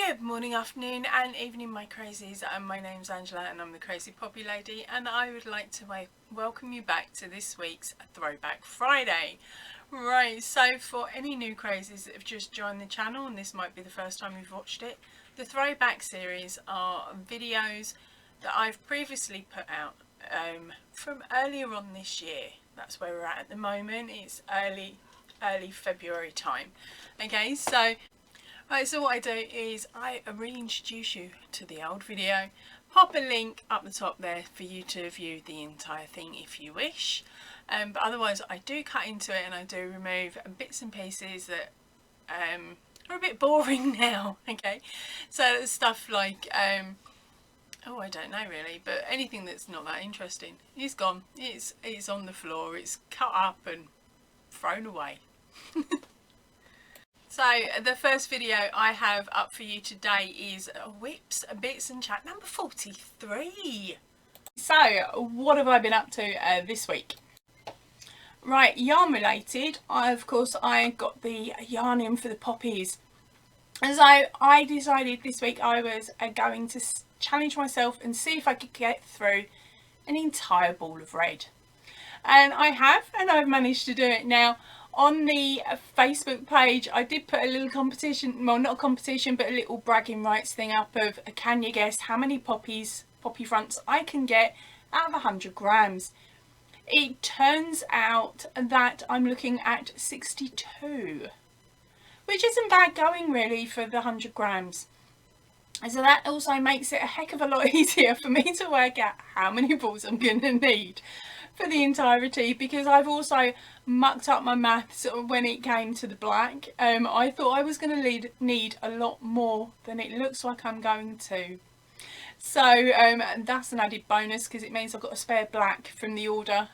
Good morning, afternoon and evening my crazies, and my name's Angela and I'm the Crazy Poppy Lady, and I would like to welcome you back to this week's Throwback Friday. Right, so for any new crazies that have just joined the channel and this might be the first time you've watched it, the Throwback series are videos that I've previously put out from earlier on this year. That's where we're at the moment. It's early February time. Okay, so what I do is I reintroduce you to the old video, pop a link up the top there for you to view the entire thing if you wish, but otherwise I do cut into it and I do remove bits and pieces that are a bit boring now. Okay, so stuff like oh, I don't know really, but anything that's not that interesting is gone. It's on the floor, it's cut up and thrown away. So the first video I have up for you today is Whips, Bits and Chat number 43. So what have I been up to this week? Right, yarn related. I got the yarn in for the poppies. And so I decided this week I was going to challenge myself and see if I could get through an entire ball of red. And I have, and I've managed to do it now. On the Facebook page I did put a little competition, well not a competition but a little bragging rights thing up of can you guess how many poppy fronts I can get out of 100 grams. It turns out that I'm looking at 62, which isn't bad going really for the 100 grams. And so that also makes it a heck of a lot easier for me to work out how many balls I'm going to need for the entirety, because I've also mucked up my maths when it came to the black. I thought I was going to need a lot more than it looks like I'm going to. So that's an added bonus because it means I've got a spare black from the order,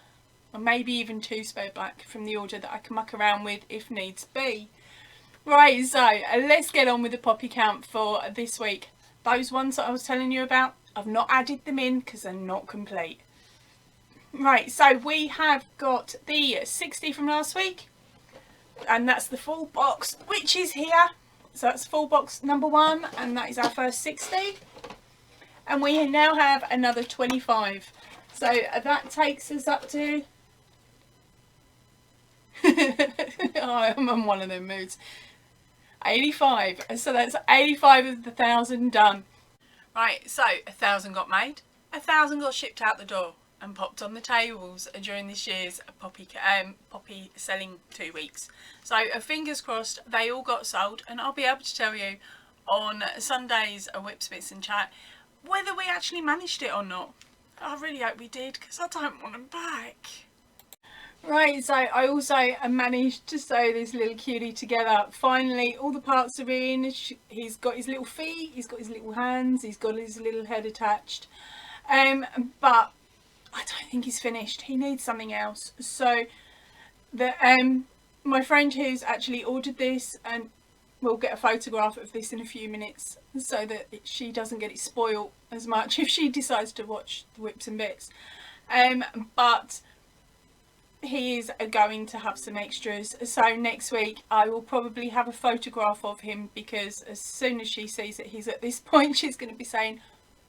or maybe even 2 spare black from the order that I can muck around with if needs be. Right, so let's get on with the poppy count for this week. Those ones that I was telling you about, I've not added them in because they're not complete. Right, so we have got the 60 from last week, and that's the full box, which is here. So that's full box number 1, and that is our first 60. And we now have another 25. So that takes us up to... oh, I'm on one of them moods. 85. So that's 85 of the 1,000 done. Right, so 1,000 got made, 1,000 got shipped out the door and popped on the tables during this year's poppy selling 2 weeks. So fingers crossed they all got sold, and I'll be able to tell you on Sunday's Whips, Bits and Chat whether we actually managed it or not. I really hope we did because I don't want them back. Right, so I also managed to sew this little cutie together. Finally, all the parts are in. He's got his little feet, he's got his little hands, he's got his little head attached. But I don't think he's finished. He needs something else. So my friend who's actually ordered this, and we'll get a photograph of this in a few minutes so that she doesn't get it spoiled as much if she decides to watch the Whips and Bits. But he is going to have some extras, so next week I will probably have a photograph of him, because as soon as she sees that he's at this point she's going to be saying,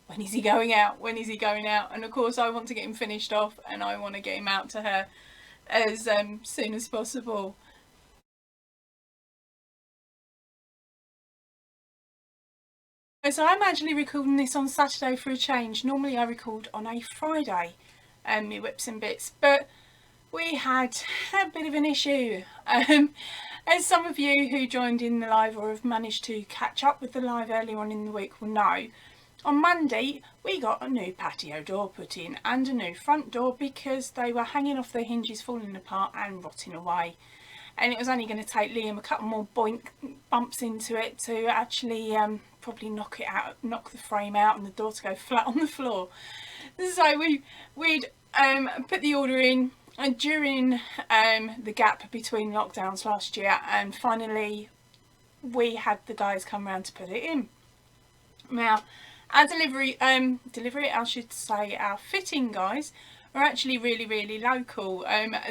when is he going out, when is he going out? And of course I want to get him finished off and I want to get him out to her as soon as possible. So I'm actually recording this on Saturday for a change. Normally I record on a Friday my Whips and Bits, but we had a bit of an issue. As some of you who joined in the live or have managed to catch up with the live earlier on in the week will know, on Monday we got a new patio door put in and a new front door because they were hanging off their hinges, falling apart and rotting away. And it was only going to take Liam a couple more bumps into it to actually probably knock the frame out and the door to go flat on the floor. So we'd put the order in during the gap between lockdowns last year, and finally we had the guys come round to put it in. Now our our fitting guys are actually really local.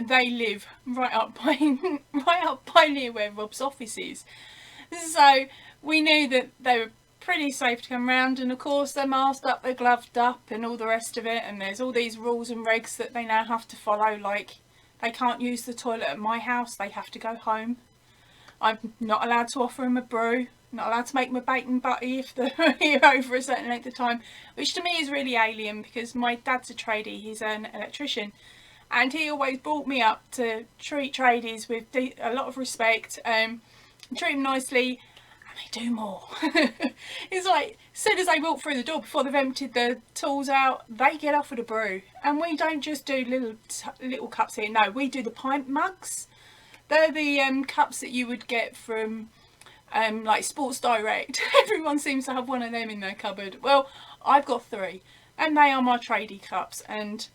They live right up by near where Rob's office is, so we knew that they were pretty safe to come round, and of course they're masked up, they're gloved up and all the rest of it, and there's all these rules and regs that they now have to follow, like they can't use the toilet at my house, they have to go home. I'm not allowed to offer them a brew, not allowed to make them a bacon butty if they're here over a certain length of time, which to me is really alien because my dad's a tradie, he's an electrician, and he always brought me up to treat tradies with a lot of respect, treat them nicely, and they do more. It's like, as soon as they walk through the door, before they've emptied the tools out, they get offered a brew. And we don't just do little cups here, no, we do the pint mugs. They're the cups that you would get from like Sports Direct. Everyone seems to have one of them in their cupboard. Well, I've got 3, and they are my tradie cups. And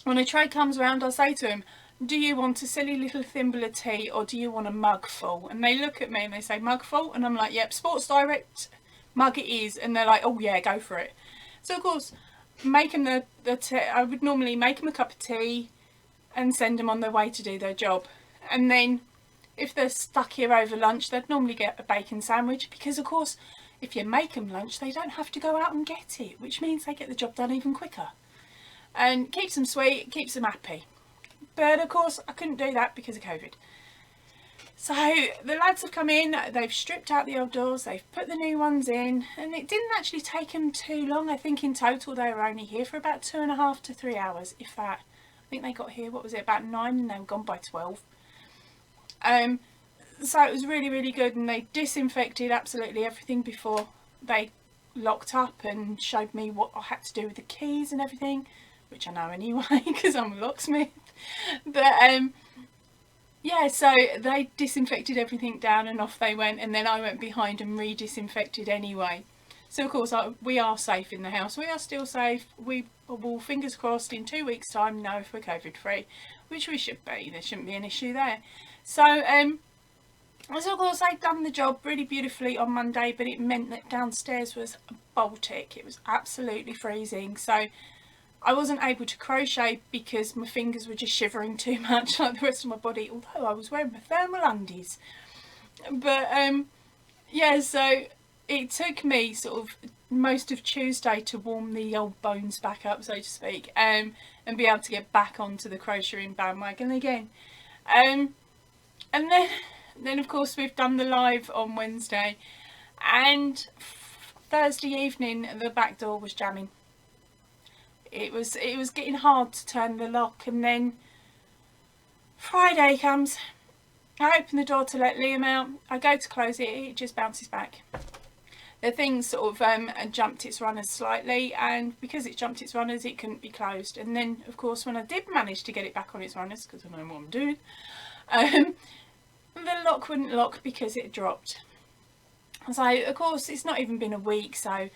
when a tray comes around, I say to him, do you want a silly little thimble of tea or do you want a mug full? And they look at me and they say mug full, and I'm like, yep, Sports Direct mug it is. And they're like, oh yeah, go for it. So of course, make them the tea. I would normally make them a cup of tea and send them on their way to do their job. And then if they're stuck here over lunch, they'd normally get a bacon sandwich, because of course if you make them lunch they don't have to go out and get it, which means they get the job done even quicker and keeps them sweet, keeps them happy. But of course I couldn't do that because of COVID. So the lads have come in, they've stripped out the old doors, they've put the new ones in, and it didn't actually take them too long. I think in total they were only here for about 2.5 to 3 hours, if that. I think they got here, what was it, about 9, and they were gone by 12. So it was really, really good, and they disinfected absolutely everything before they locked up and showed me what I had to do with the keys and everything, which I know anyway because I'm a locksmith. But yeah, so they disinfected everything down and off they went, and then I went behind and re-disinfected anyway. So of course we are safe in the house, we are still safe. We will, fingers crossed, in 2 weeks time know if we're COVID free, which we should be, there shouldn't be an issue there. So so of course I'd done the job really beautifully on Monday, but it meant that downstairs was Baltic. It was absolutely freezing, so I wasn't able to crochet because my fingers were just shivering too much like the rest of my body, although I was wearing my thermal undies. But yeah, so it took me sort of most of Tuesday to warm the old bones back up, so to speak, and be able to get back onto the crocheting bandwagon again. And then of course we've done the live on Wednesday, and Thursday evening the back door was jamming. It was getting hard to turn the lock, and then Friday comes. I open the door to let Liam out. I go to close it, it just bounces back. The thing sort of jumped its runners slightly, and because it jumped its runners it couldn't be closed. And then of course when I did manage to get it back on its runners, because I know what I'm doing, the lock wouldn't lock because it dropped. So of course it's not even been a week, so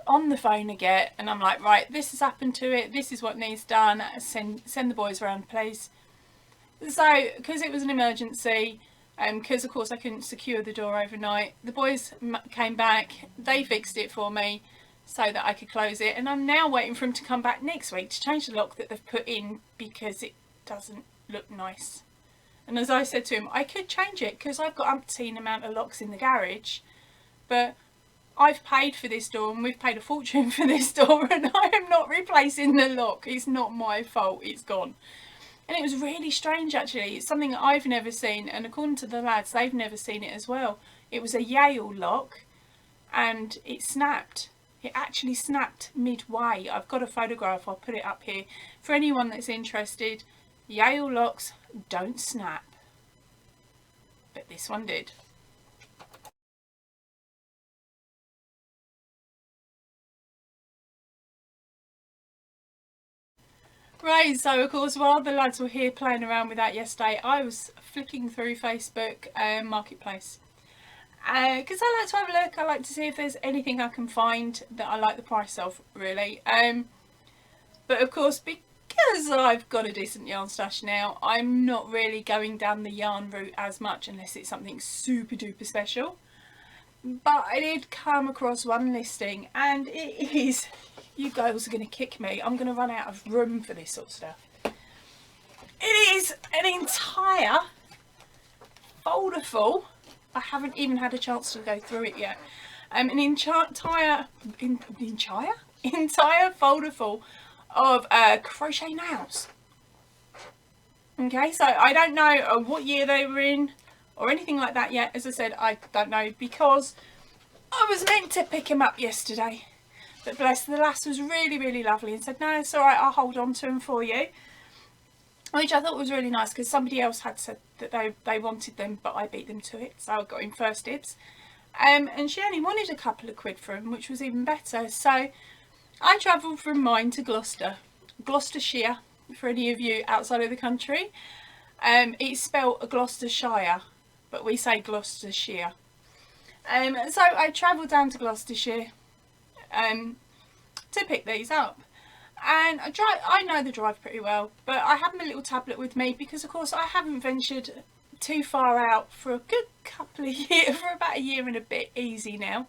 on the phone again, and I'm like, right, this has happened to it, this is what needs done, send the boys around please. So because it was an emergency, because of course I couldn't secure the door overnight, the boys came back, they fixed it for me so that I could close it, and I'm now waiting for them to come back next week to change the lock that they've put in because it doesn't look nice. And as I said to him, I could change it because I've got umpteen amount of locks in the garage, but I've paid for this door and we've paid a fortune for this door, and I am not replacing the lock. It's not my fault, it's gone. And it was really strange actually. It's something that I've never seen, and according to the lads, they've never seen it as well. It was a Yale lock and it snapped. It actually snapped midway. I've got a photograph, I'll put it up here for anyone that's interested. Yale locks don't snap, but this one did. Right, so of course while the lads were here playing around with that yesterday, I was flicking through Facebook Marketplace because I like to have a look. I like to see if there's anything I can find that I like the price of, really. But of course, because I've got a decent yarn stash now, I'm not really going down the yarn route as much unless it's something super duper special. But I did come across one listing, and it is, you girls are going to kick me, I'm going to run out of room for this sort of stuff. It is an entire folder full. I haven't even had a chance to go through it yet. an entire folder full of crochet nails. Okay, so I don't know what year they were in or anything like that yet. As I said, I don't know, because I was meant to pick them up yesterday. But bless, the lass was really lovely and said, no, it's all right, I'll hold on to them for you. Which I thought was really nice, because somebody else had said that they wanted them, but I beat them to it, so I got in first dibs. And she only wanted a couple of quid for them, which was even better. So I travelled from mine to Gloucestershire, for any of you outside of the country. It's spelled Gloucestershire, but we say Gloucestershire. So I travelled down to Gloucestershire to pick these up. And I know the drive pretty well, but I have my little tablet with me because, of course, I haven't ventured too far out for a good couple of years, for about a year and a bit easy now.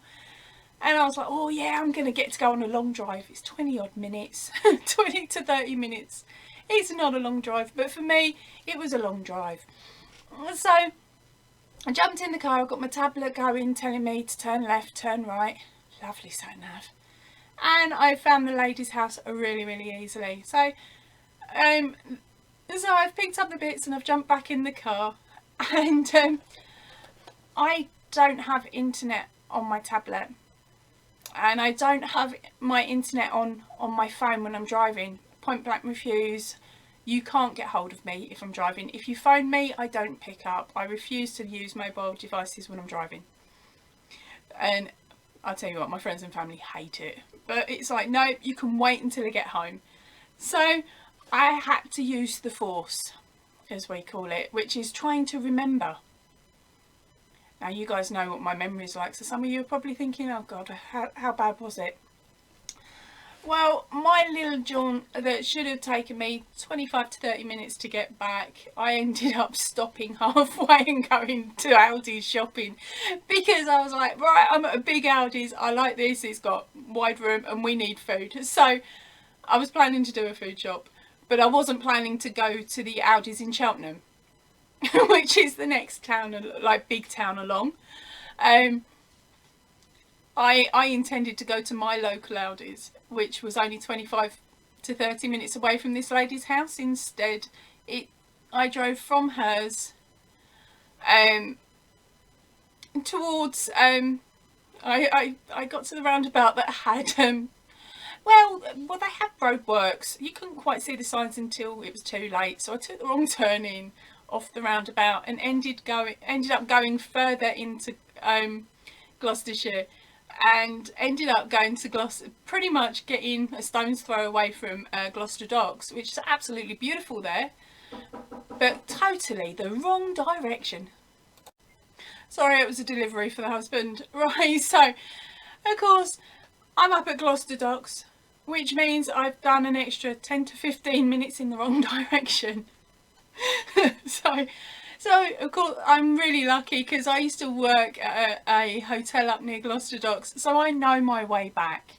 And I was like, oh yeah, I'm going to get to go on a long drive. It's 20 odd minutes, 20 to 30 minutes. It's not a long drive, but for me, it was a long drive. So I jumped in the car, I got my tablet going, telling me to turn left, turn right. Lovely sat-nav. And I found the lady's house really easily. So I've picked up the bits and I've jumped back in the car. And I don't have internet on my tablet. And I don't have my internet on my phone when I'm driving. Point blank refuse. You can't get hold of me if I'm driving. If you phone me, I don't pick up. I refuse to use mobile devices when I'm driving. And I'll tell you what, my friends and family hate it. But it's like, no, you can wait until I get home. So I had to use the force, as we call it, which is trying to remember. Now you guys know what my memory is like, so some of you are probably thinking, oh God, how bad was it? Well, my little jaunt that should have taken me 25 to 30 minutes to get back, I ended up stopping halfway and going to Aldi's shopping, because I was like, right, I'm at a big Aldi's, I like this, it's got wide room and we need food. So I was planning to do a food shop, but I wasn't planning to go to the Aldi's in Cheltenham, which is the next town, like big town along. I intended to go to my local Aldi's, which was only 25 to 30 minutes away from this lady's house. Instead, I drove from hers towards, I got to the roundabout that had, well, they had roadworks. You couldn't quite see the signs until it was too late. So I took the wrong turn in off the roundabout and ended up going further into Gloucestershire. And ended up going to Gloucester, pretty much getting a stone's throw away from Gloucester Docks, which is absolutely beautiful there, but totally the wrong direction. Sorry, it was a delivery for the husband. Right, so of course I'm up at Gloucester Docks, which means I've done an extra 10 to 15 minutes in the wrong direction. So of course I'm really lucky, because I used to work at a hotel up near Gloucester Docks, so I know my way back.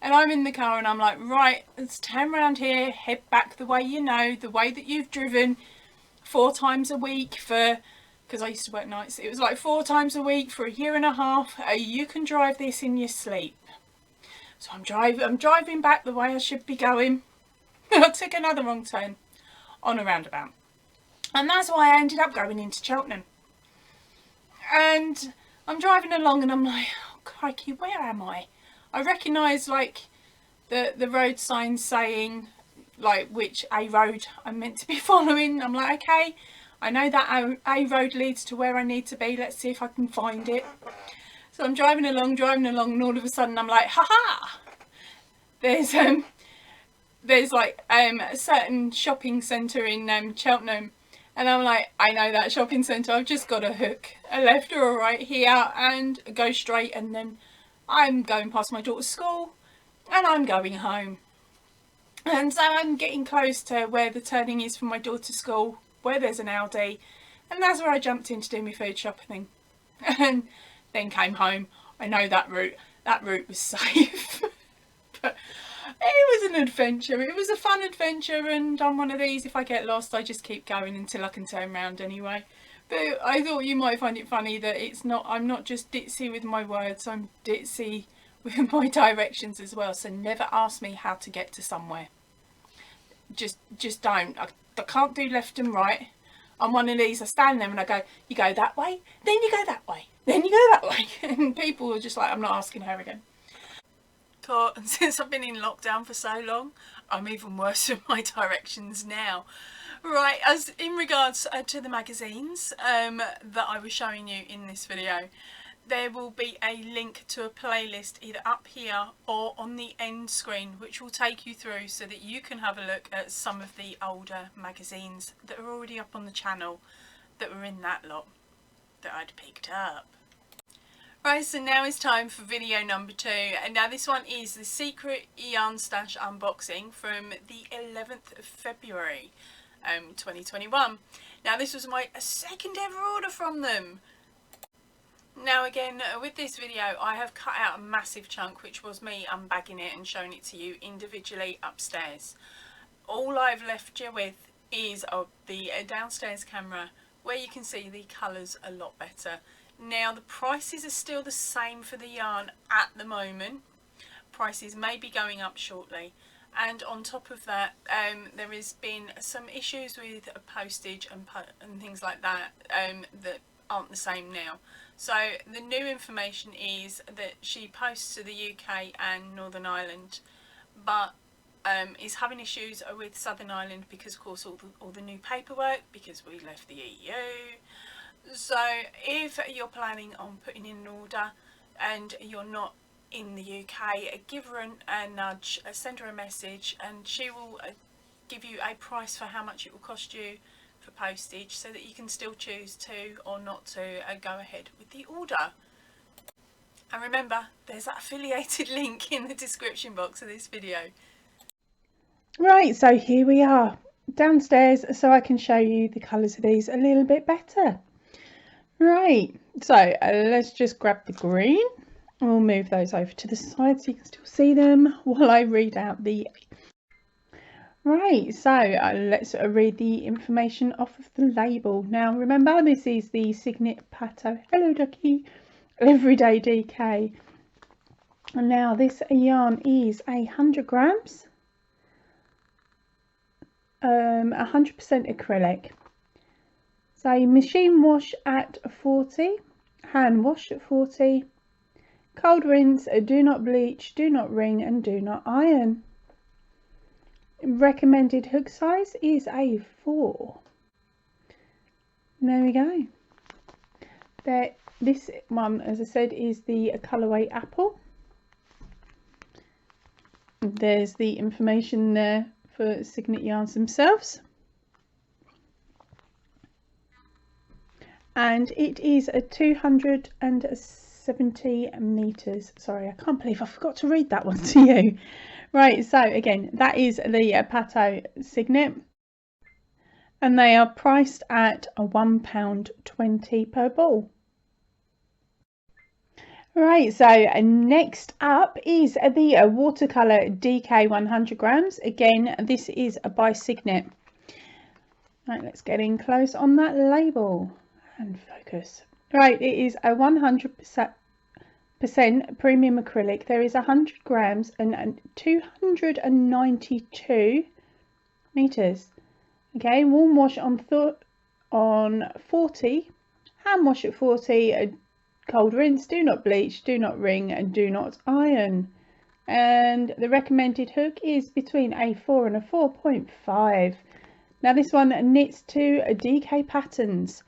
And I'm in the car and I'm like, right, let's turn around here, head back the way you know, the way that you've driven 4 times a week for, because I used to work nights, it was like 4 times a week for a year and a half. You can drive this in your sleep. So I'm driving back the way I should be going. I took another wrong turn on a roundabout. And that's why I ended up going into Cheltenham. And I'm driving along and I'm like, oh crikey, where am I? I recognise like the road signs saying like which A road I'm meant to be following. I'm like, okay, I know that A road leads to where I need to be. Let's see if I can find it. So I'm driving along and all of a sudden I'm like, haha! There's like a certain shopping centre in Cheltenham. And I'm like, I know that shopping centre, I've just got to hook a left or a right here and go straight, and then I'm going past my daughter's school and I'm going home. And so I'm getting close to where the turning is for my daughter's school, where there's an Aldi, and that's where I jumped in to do my food shopping. And then came home. I know that route was safe. But it was an adventure. It was a fun adventure, and on one of these, if I get lost, I just keep going until I can turn around anyway. But I thought you might find it funny that I'm not just ditzy with my words, I'm ditzy with my directions as well. So never ask me how to get to somewhere. Just don't. I can't do left and right. I'm one of these, I stand there and I go, you go that way, then you go that way, then you go that way. And people are just like, I'm not asking her again. And since I've been in lockdown for so long, I'm even worse with my directions now. Right, as in regards to the magazines that I was showing you in this video, there will be a link to a playlist either up here or on the end screen, which will take you through so that you can have a look at some of the older magazines that are already up on the channel that were in that lot that I'd picked up. Right, so now it's time for video number 2, and now this one is the Secret Yarn Stash unboxing from the 11th of February 2021. Now this was my second ever order from them. Now again, with this video I have cut out a massive chunk, which was me unbagging it and showing it to you individually upstairs. All I've left you with is the downstairs camera, where you can see the colours a lot better. Now the prices are still the same for the yarn at the moment. Prices may be going up shortly, and on top of that there has been some issues with postage and things like that that aren't the same now. So the new information is that she posts to the UK and Northern Ireland, but is having issues with Southern Ireland because of course all the new paperwork, because we left the EU. So if you're planning on putting in an order and you're not in the UK, give her a nudge, send her a message, and she will give you a price for how much it will cost you for postage, so that you can still choose to or not to go ahead with the order. And remember, there's that affiliated link in the description box of this video. Right, so here we are downstairs, so I can show you the colours of these a little bit better. Right, so let's just grab the green. We'll move those over to the side so you can still see them while I read out the... Right, so let's read the information off of the label. Now remember, this is the Signet Patto Hello Ducky Everyday DK. And now this yarn is 100 grams, 100% acrylic. So machine wash at 40, hand wash at 40, cold rinse, do not bleach, do not wring and do not iron. Recommended hook size is a 4. There we go. This one, as I said, is the colourway apple. There's the information there for Signet yarns themselves. And it is a 270 meters. Sorry, I can't believe I forgot to read that one to you. Right, so again, that is the Patto Signet, and they are priced at £1.20 per ball. Right, so next up is the Watercolor DK 100 grams. Again, this is by Signet. Right, let's get in close on that label and focus. Right, it is a 100% premium acrylic. There is 100 grams and 292 meters. Okay, warm wash on 40, hand wash at 40, cold rinse, do not bleach, do not wring and do not iron. And the recommended hook is between a 4 and a 4.5. Now this one knits to DK patterns.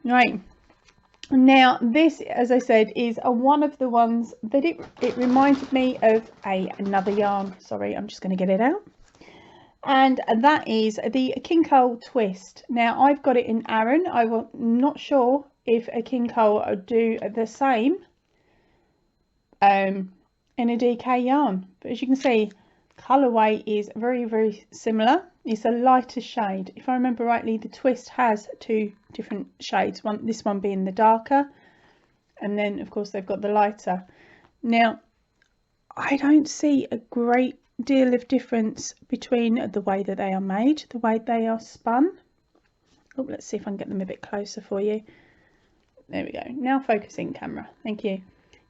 Right, now this, as I said, is one of the ones that it reminded me of another yarn. Sorry, I'm just going to get it out. And that is the King Cole Twist. Now I've got it in Aran. I'm not sure if a King Cole would do the same in a DK yarn, but as you can see, colourway is very similar. It's a lighter shade. If I remember rightly, the twist has 2 different shades, this one being the darker, and then of course they've got the lighter. Now I don't see a great deal of difference between the way that they are made, the way they are spun. Oh, let's see if I can get them a bit closer for you. There we go. Now focusing, camera. Thank you.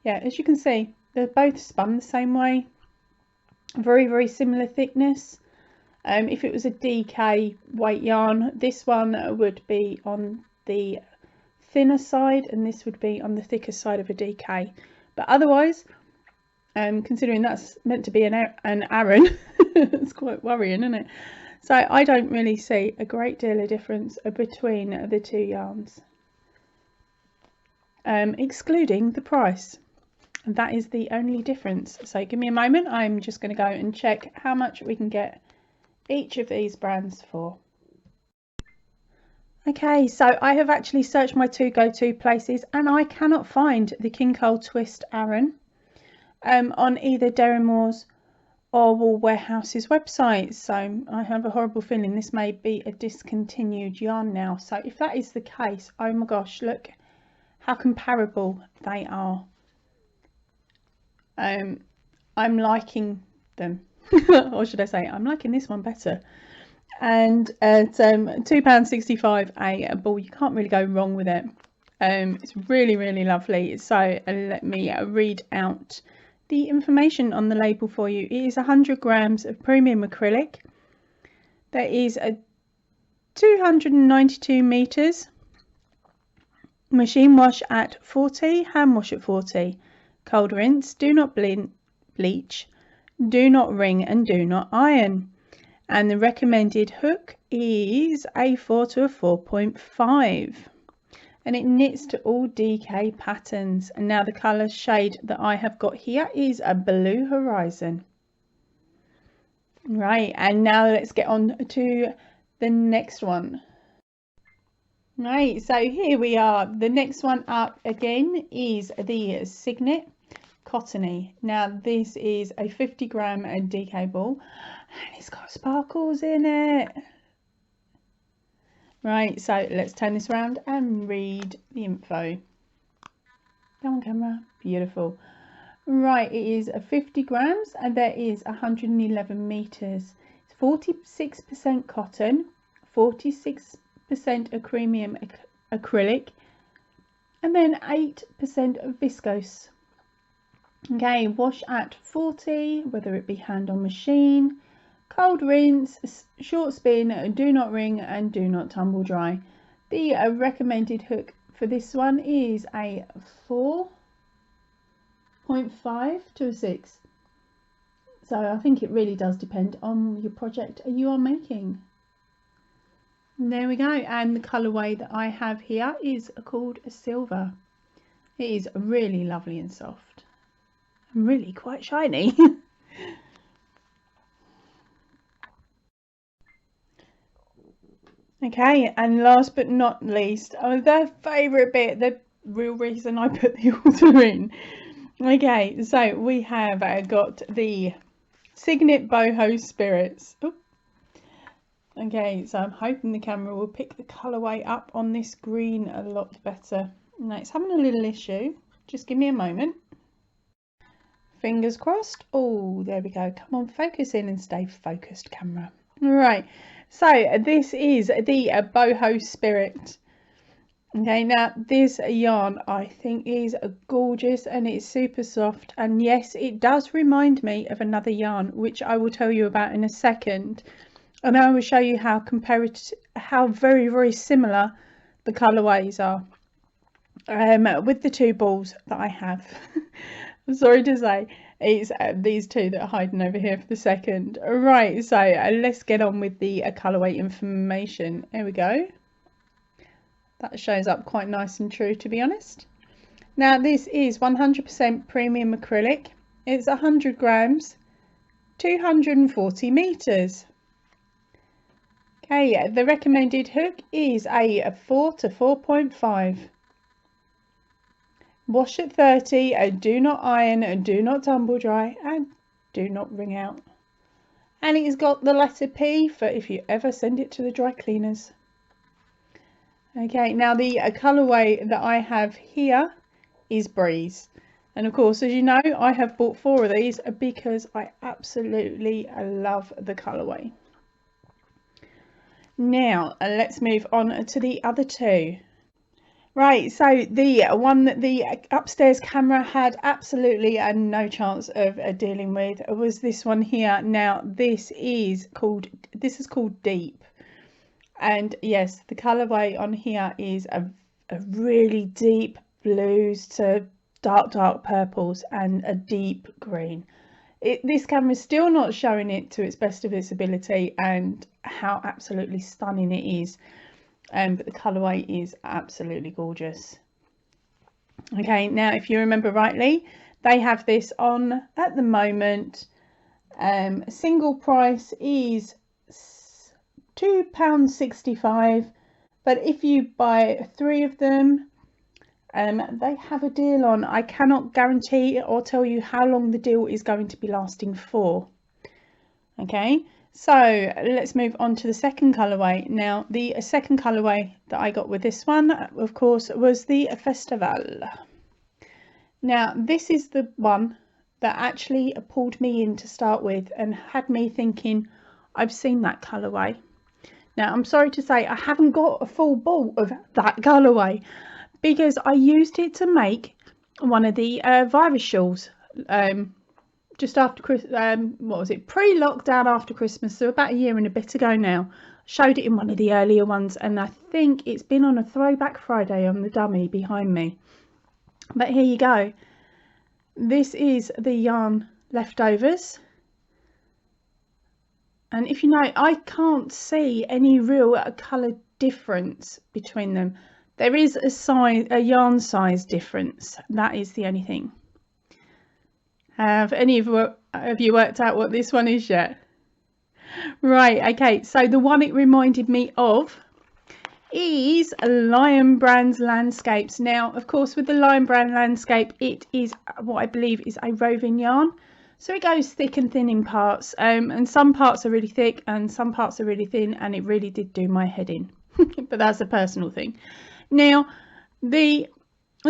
Yeah, as you can see, they're both spun the same way. Very, very similar thickness. If it was a DK weight yarn, this one would be on the thinner side and this would be on the thicker side of a DK. But otherwise, considering that's meant to be an Aran, it's quite worrying, isn't it? So I don't really see a great deal of difference between the two yarns, excluding the price. And that is the only difference. So give me a moment. I'm just going to go and check how much we can get each of these brands for. Okay, so I have actually searched my two go-to places and I cannot find the King Cole Twist Aran on either Derrimores or Wool Warehouse's website. So I have a horrible feeling this may be a discontinued yarn now. So if that is the case, oh my gosh, look how comparable they are. I'm liking them. Or should I say, I'm liking this one better. And at £2.65 a ball, you can't really go wrong with it. It's really, really lovely. So let me read out the information on the label for you. It is 100 grams of premium acrylic. There is a 292 meters. Machine wash at 40, hand wash at 40. Cold rinse, do not bleach, do not wring and do not iron. And the recommended hook is a 4 to a 4.5. And it knits to all DK patterns. And now the colour shade that I have got here is a Blue Horizon. Right, and now let's get on to the next one. Right, so here we are. The next one up again is the Signet Cottony. Now this is a 50 gram DK ball and it's got sparkles in it. Right, so let's turn this around and read the info. Come on camera, beautiful. Right, it is 50 grams and there is 111 meters. It's 46% cotton, 46% premium acrylic, and then 8% of viscose. Okay, wash at 40, whether it be hand or machine. Cold rinse, short spin, do not wring and do not tumble dry. The recommended hook for this one is a 4.5 to a 6. So I think it really does depend on your project you are making. And there we go, and the colourway that I have here is called a silver. It is really lovely and soft. Really quite shiny. Okay, and last but not least, the favourite bit, the real reason I put the order in. Okay, so we have got the Signet Boho Spirits. Oop. Okay, so I'm hoping the camera will pick the colourway up on this green a lot better. Now it's having a little issue. Just give me a moment. Fingers crossed. Oh, there we go. Come on, focus in and stay focused, camera. Right, so this is the Boho Spirit. Okay, now this yarn I think is gorgeous and it's super soft, and yes, it does remind me of another yarn which I will tell you about in a second, and I will show you how very, very similar the colourways are with the two balls that I have. I'm sorry to say, it's these two that are hiding over here for the second. Right, so let's get on with the colourway information. There we go. That shows up quite nice and true, to be honest. Now this is 100% premium acrylic. It's 100 grams, 240 meters. Okay, the recommended hook is a 4 to 4.5. Wash at 30 and do not iron and do not tumble dry and do not wring out. And it's got the letter P for if you ever send it to the dry cleaners. Okay, now the colourway that I have here is Breeze. And of course, as you know, I have bought 4 of these because I absolutely love the colourway. Now let's move on to the other two. Right, so the one that the upstairs camera had absolutely no chance of dealing with was this one here. Now this is called Deep, and yes, the colorway on here is a really deep blues to dark purples and a deep green. This camera is still not showing it to its best of its ability and how absolutely stunning it is. But the colorway is absolutely gorgeous. Okay, now if you remember rightly, they have this on at the moment. Single price is £2.65, but if you buy 3 of them, they have a deal on. I cannot guarantee or tell you how long the deal is going to be lasting for. Okay, so let's move on to the second colorway. Now the second colorway that I got with this one, of course, was the Festival. Now this is the one that actually pulled me in to start with and had me thinking, I've seen that colorway. Now I'm sorry to say I haven't got a full ball of that colorway because I used it to make one of the virus shawls just after what was it, pre-lockdown after Christmas, so about a year and a bit ago now. Showed it in one of the earlier ones, and I think it's been on a Throwback Friday on the dummy behind me. But here you go, this is the yarn leftovers, and if you know, I can't see any real colour difference between them. There is a yarn size difference, that is the only thing. Have any of you worked out what this one is yet? Right, okay, so the one it reminded me of is Lion Brand's Landscapes. Now, of course, with the Lion Brand Landscape, it is what I believe is a roving yarn. So it goes thick and thin in parts, and some parts are really thick and some parts are really thin, and it really did do my head in. But that's a personal thing. Now,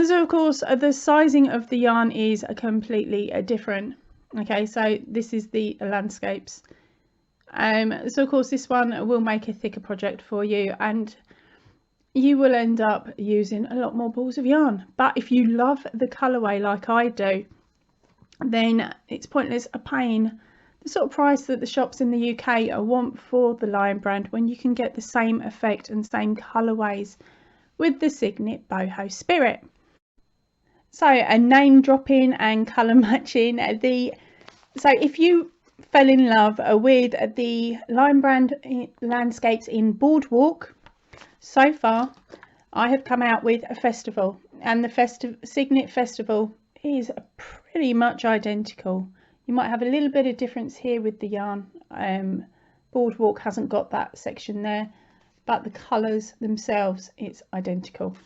so of course the sizing of the yarn is completely different. Okay, so this is the Landscapes. So of course this one will make a thicker project for you, and you will end up using a lot more balls of yarn. But if you love the colorway like I do, then it's pointless paying the sort of price that the shops in the UK want for the Lion Brand when you can get the same effect and same colorways with the Signet Boho Spirit. So a name dropping and colour matching. So if you fell in love with the Lion Brand Landscapes in Boardwalk, so far I have come out with a Festival, and the Signet Festival is pretty much identical. You might have a little bit of difference here with the yarn. Boardwalk hasn't got that section there, but the colours themselves, it's identical.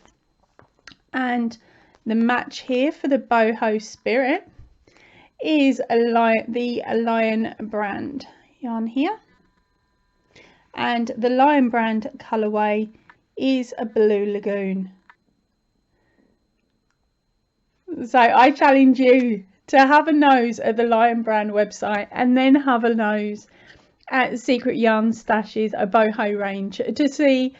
And the match here for the Boho Spirit is the Lion Brand yarn here, and the Lion Brand colourway is a Blue Lagoon. So I challenge you to have a nose at the Lion Brand website and then have a nose at Secret Yarn Stash's Boho range to see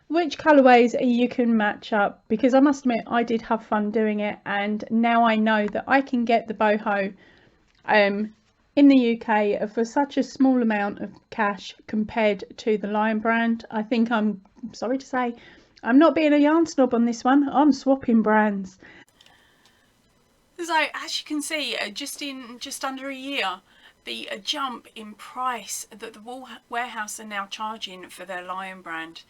which colourways you can match up, because I must admit I did have fun doing it, and now I know that I can get the Boho in the UK for such a small amount of cash compared to the Lion Brand. I think, I'm sorry to say, I'm not being a yarn snob on this one, I'm swapping brands. So as you can see, just under a year, the jump in price that the Wool Warehouse are now charging for their Lion Brand,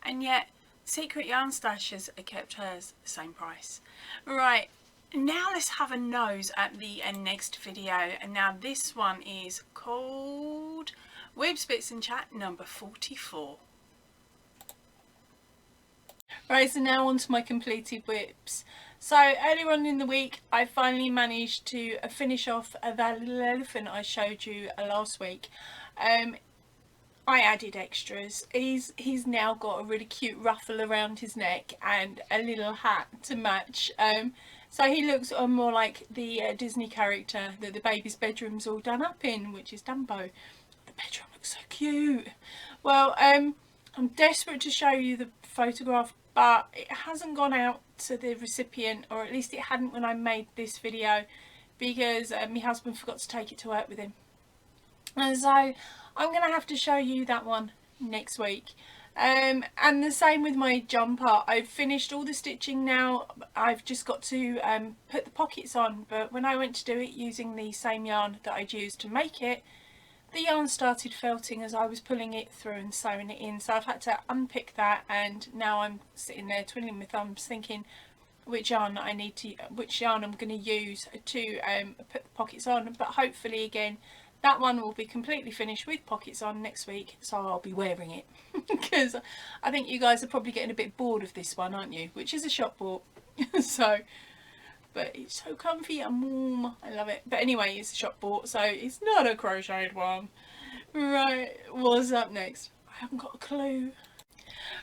and yet Secret Yarn Stash has kept hers the same price. Right, now let's have a nose at the next video, and now this one is called Whips, Bits and Chat number 44. Right, so now on to my completed whips. So earlier on in the week I finally managed to finish off that little elephant I showed you last week. I added extras. He's now got a really cute ruffle around his neck and a little hat to match. So he looks more like the Disney character that the baby's bedroom's all done up in, which is Dumbo. The bedroom looks so cute. Well, I'm desperate to show you the photograph, but it hasn't gone out to the recipient, or at least it hadn't when I made this video, because my husband forgot to take it to work with him. And so I'm going to have to show you that one next week. And the same with my jumper. I've finished all the stitching now. I've just got to put the pockets on, but when I went to do it using the same yarn that I'd used to make it, the yarn started felting as I was pulling it through and sewing it in, so I've had to unpick that, and now I'm sitting there twiddling my thumbs thinking which yarn I'm going to use to put the pockets on. But hopefully again that one will be completely finished with pockets on next week, so I'll be wearing it because I think you guys are probably getting a bit bored of this one, aren't you? Which is a shop bought. So, but it's so comfy and warm. I love it. But anyway, it's a shop bought, so it's not a crocheted one. Right, what's up next? I haven't got a clue.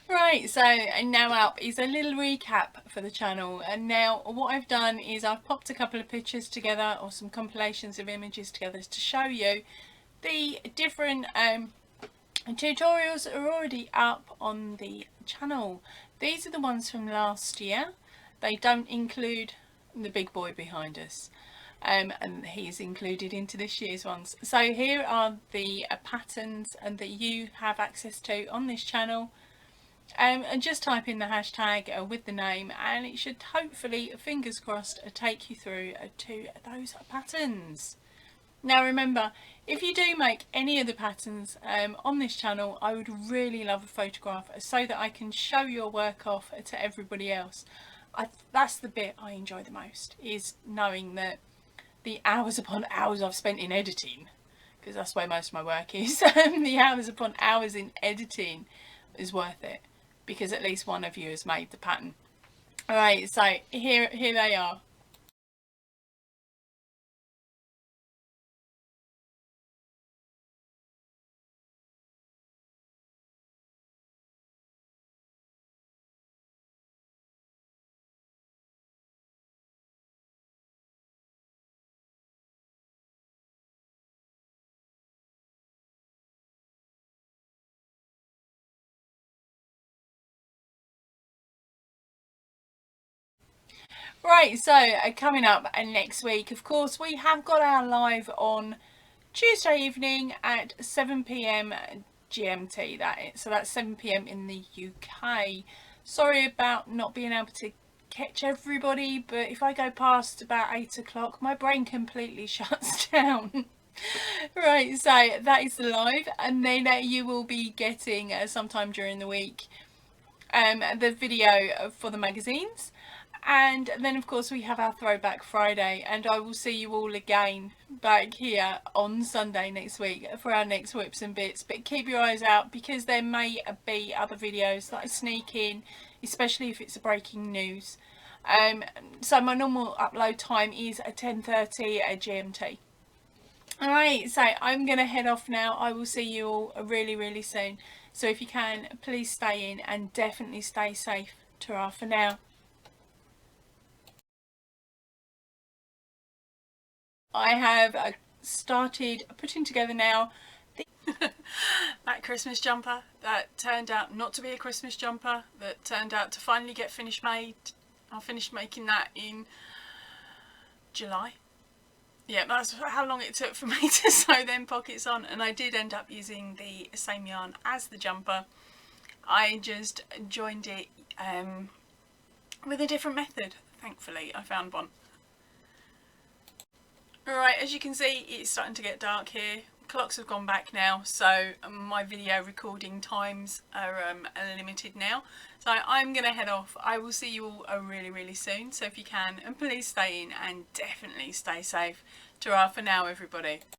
Right, so now up is a little recap for the channel, and now what I've done is I've popped a couple of pictures together, or some compilations of images together, to show you the different tutorials that are already up on the channel. These are the ones from last year. They don't include the big boy behind us, and he's included into this year's ones. So here are the patterns and that you have access to on this channel. And just type in the hashtag with the name, and it should hopefully, fingers crossed, take you through to those patterns. Now remember, if you do make any of the patterns on this channel, I would really love a photograph so that I can show your work off to everybody else. That's the bit I enjoy the most, is knowing that the hours upon hours I've spent in editing, because that's where most of my work is, the hours upon hours in editing is worth it, because at least one of you has made the pattern. Alright, so here they are. Right, so coming up next week, of course, we have got our live on Tuesday evening at 7 PM GMT. So that's 7 PM in the UK. Sorry about not being able to catch everybody, but if I go past about 8 o'clock, my brain completely shuts down. Right, so that is the live, and then you will be getting sometime during the week the video for the magazines. And then of course we have our Throwback Friday, and I will see you all again back here on Sunday next week for our next whips and bits. But keep your eyes out, because there may be other videos that I sneak in, especially if it's a breaking news. So my normal upload time is at 10:30 GMT. Alright, so I'm going to head off now. I will see you all really soon. So if you can, please stay in and definitely stay safe. Ta-ra for now. I have started putting together now that Christmas jumper that turned out not to be a Christmas jumper, that turned out to finally get finished made. I finished making that in July. Yeah, that's how long it took for me to sew them pockets on, and I did end up using the same yarn as the jumper. I just joined it with a different method. Thankfully I found one. Alright, as you can see, it's starting to get dark here. Clocks have gone back now, so my video recording times are limited now. So I'm going to head off. I will see you all really soon. So if you can, and please stay in and definitely stay safe. Ta-ra for now, everybody.